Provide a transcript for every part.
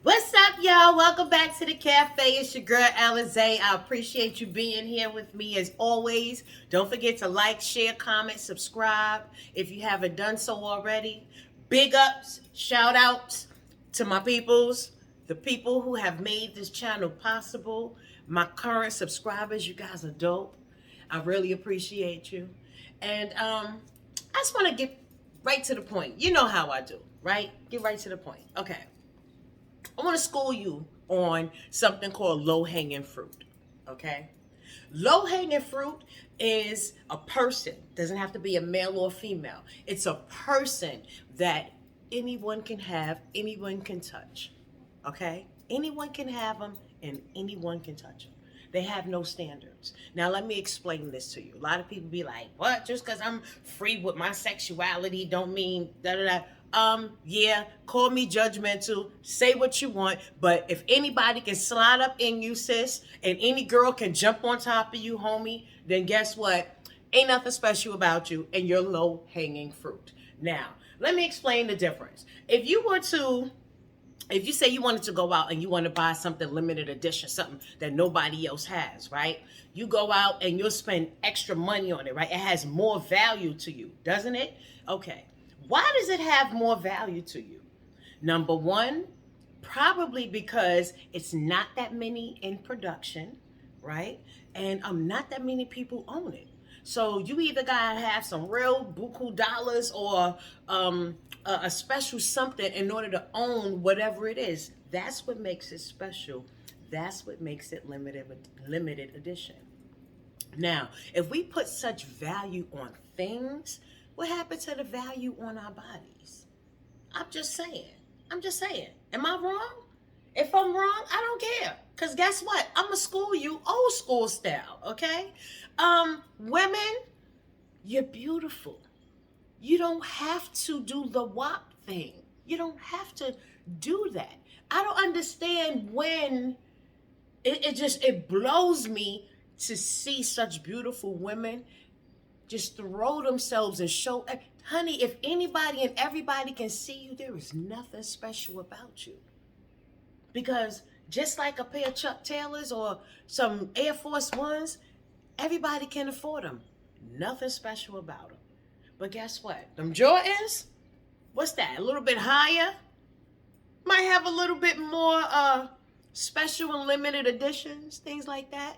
What's up, y'all? Welcome back to the cafe. It's your girl, Alizé. I appreciate you being here with me as always. Don't forget to like, share, comment, subscribe if you haven't done so already. Big ups, shout outs to my peoples, the people who have made this channel possible. My current subscribers, you guys are dope. I really appreciate you. And I just want to get right to the point. You know how I do, right? Get right to the point. Okay. I want to school you on something called low hanging fruit. Okay? Low hanging fruit is a person, doesn't have to be a male or female. It's a person that anyone can have, anyone can touch. Okay? Anyone can have them and anyone can touch them. They have no standards. Now, let me explain this to you. A lot of people be like, what? Just because I'm free with my sexuality don't mean da da da. Yeah, call me judgmental, say what you want, but if anybody can slide up in you, sis, and any girl can jump on top of you, homie, then guess what? Ain't nothing special about you, and you're low hanging fruit. Now, let me explain the difference. If you say you wanted to go out and you want to buy something limited edition, something that nobody else has, right? You go out and you'll spend extra money on it, right? It has more value to you, doesn't it? Okay. Why does it have more value to you? Number one, probably because it's not that many in production, right? And not that many people own it. So you either gotta have some real buku dollars or a special something in order to own whatever it is. That's what makes it special. That's what makes it limited edition. Now, if we put such value on things, what happened to the value on our bodies? I'm just saying. I'm just saying. Am I wrong? If I'm wrong, I don't care. Because guess what? I'm going to school you old school style, okay? Women, you're beautiful. You don't have to do the WAP thing. You don't have to do that. I don't understand when it blows me to see such beautiful women just throw themselves and show. Honey, if anybody and everybody can see you, there is nothing special about you. Because just like a pair of Chuck Taylors or some Air Force Ones, everybody can afford them. Nothing special about them. But guess what? Them Jordans, what's that? A little bit higher? Might have a little bit more special and limited editions, things like that.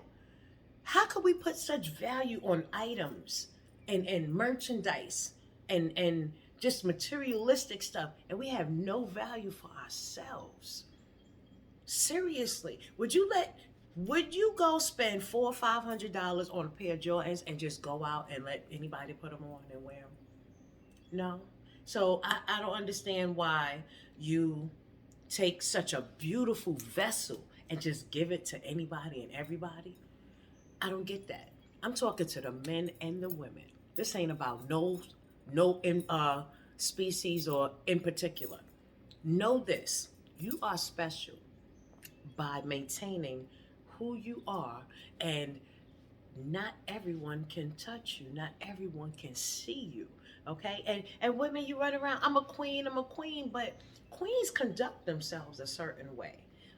How could we put such value on items and merchandise and just materialistic stuff, and we have no value for ourselves? Seriously, would you go spend $400 or $500 on a pair of Jordans and just go out and let anybody put them on and wear them? No. So I don't understand why you take such a beautiful vessel and just give it to anybody and everybody. I don't get that. I'm talking to the men and the women. This ain't about no species or in particular. Know this: you are special by maintaining who you are, and not everyone can touch you. Not everyone can see you. Okay, and women, you run around. I'm a queen. But queens conduct themselves a certain way,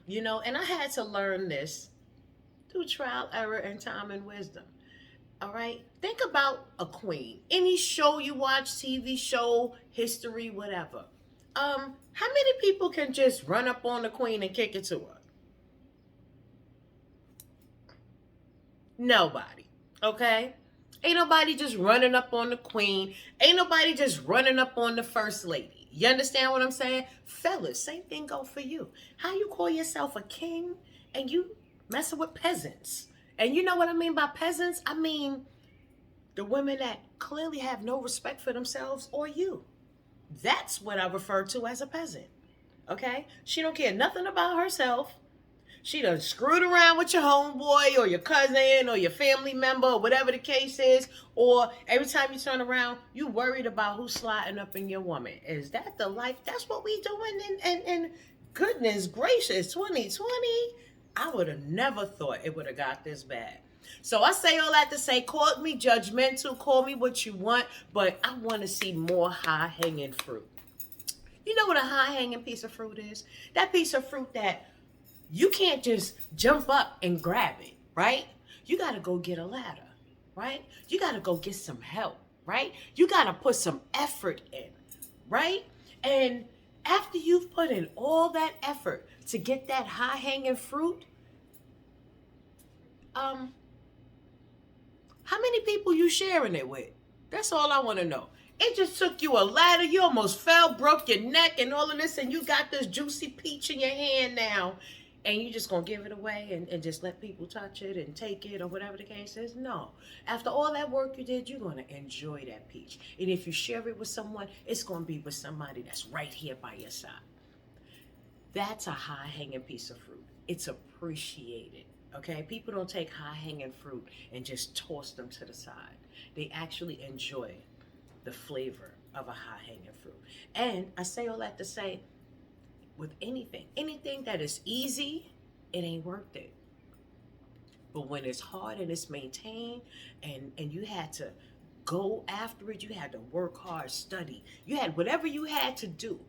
And I had to learn this through trial, error, and time and wisdom. All right? Think about a queen. Any show you watch, TV show, history, whatever. How many people can just run up on the queen and kick it to her? Nobody. Okay? Ain't nobody just running up on the queen. Ain't nobody just running up on the first lady. You understand what I'm saying? Fellas, same thing go for you. How you call yourself a king and you messing with peasants? And you know what I mean by peasants? I mean the women that clearly have no respect for themselves or you. That's what I refer to as a peasant. Okay? She don't care nothing about herself. She done screwed around with your homeboy or your cousin or your family member or whatever the case is. Or every time you turn around, you worried about who's sliding up in your woman. Is that the life? That's what we doing in goodness gracious, 2020? I would have never thought it would have got this bad. So I say all that to say, call me judgmental, call me what you want, but I want to see more high-hanging fruit. You know what a high-hanging piece of fruit is? That piece of fruit that you can't just jump up and grab it, right? You got to go get a ladder, right? You got to go get some help, right? You got to put some effort in, right? And after you've put in all that effort to get that high-hanging fruit, how many people you sharing it with? That's all I want to know. It just took you a ladder. You almost fell, broke your neck and all of this, and you got this juicy peach in your hand now. And you just going to give it away and just let people touch it and take it or whatever the case is? No. After all that work you did, you're going to enjoy that peach. And if you share it with someone, it's going to be with somebody that's right here by your side. That's a high-hanging piece of fruit. It's appreciated. Okay? People don't take high-hanging fruit and just toss them to the side. They actually enjoy the flavor of a high-hanging fruit. And I say all that to say, with anything that is easy, it ain't worth it. But when it's hard and it's maintained and you had to go after it, you had to work hard, study, you had whatever you had to do,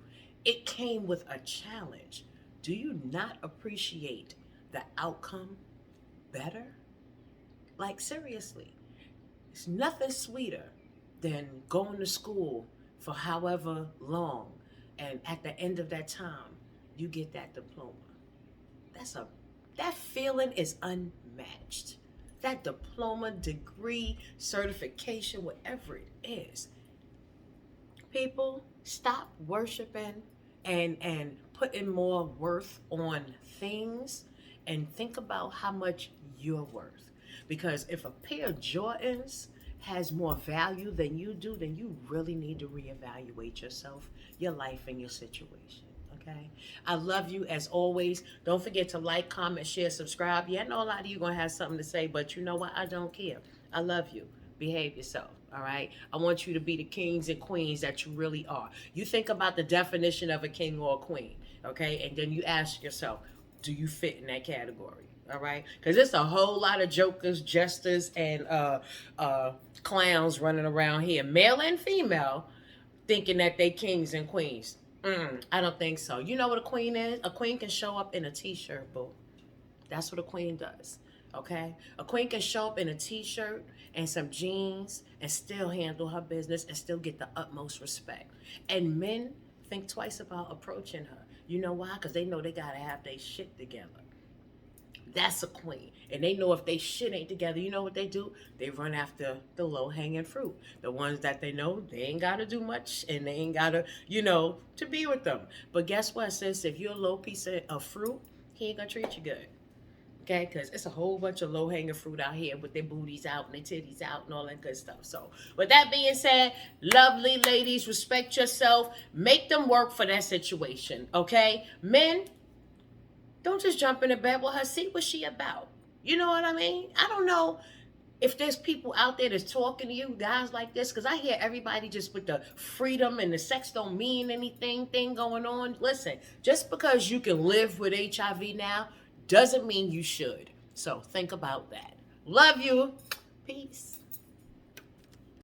it came with a challenge. Do you not appreciate the outcome better? Like, seriously, it's nothing sweeter than going to school for however long, and at the end of that time, you get that diploma. That feeling is unmatched. That diploma, degree, certification, whatever it is. People, stop worshiping and putting more worth on things and think about how much you're worth. Because if a pair of Jordans has more value than you do, then you really need to reevaluate yourself, your life, and your situation. Okay? I love you as always. Don't forget to like, comment, share, subscribe. Yeah, I know a lot of you going to have something to say, but you know what? I don't care. I love you. Behave yourself. All right? I want you to be the kings and queens that you really are. You think about the definition of a king or a queen. Okay? And then you ask yourself, do you fit in that category? All right? Because there's a whole lot of jokers, jesters, and clowns running around here, male and female, thinking that they kings and queens. I don't think so. You know what a queen is? A queen can show up in a t-shirt, boo. That's what a queen does. Okay? A queen can show up in a t-shirt and some jeans and still handle her business and still get the utmost respect. And men think twice about approaching her. You know why? Because they know they got to have their shit together. That's a queen. And they know if they shit ain't together, you know what they do? They run after the low-hanging fruit. The ones that they know they ain't got to do much and they ain't got to, to be with them. But guess what, sis? If you're a low piece of fruit, he ain't going to treat you good. Okay? Because it's a whole bunch of low-hanging fruit out here with their booties out and their titties out and all that good stuff. So, with that being said, lovely ladies, respect yourself. Make them work for that situation. Okay? Men, don't just jump in the bed with her. See what she about. You know what I mean? I don't know if there's people out there that's talking to you, guys like this, because I hear everybody just with the freedom and the sex don't mean anything thing going on. Listen, just because you can live with HIV now doesn't mean you should. So think about that. Love you. Peace.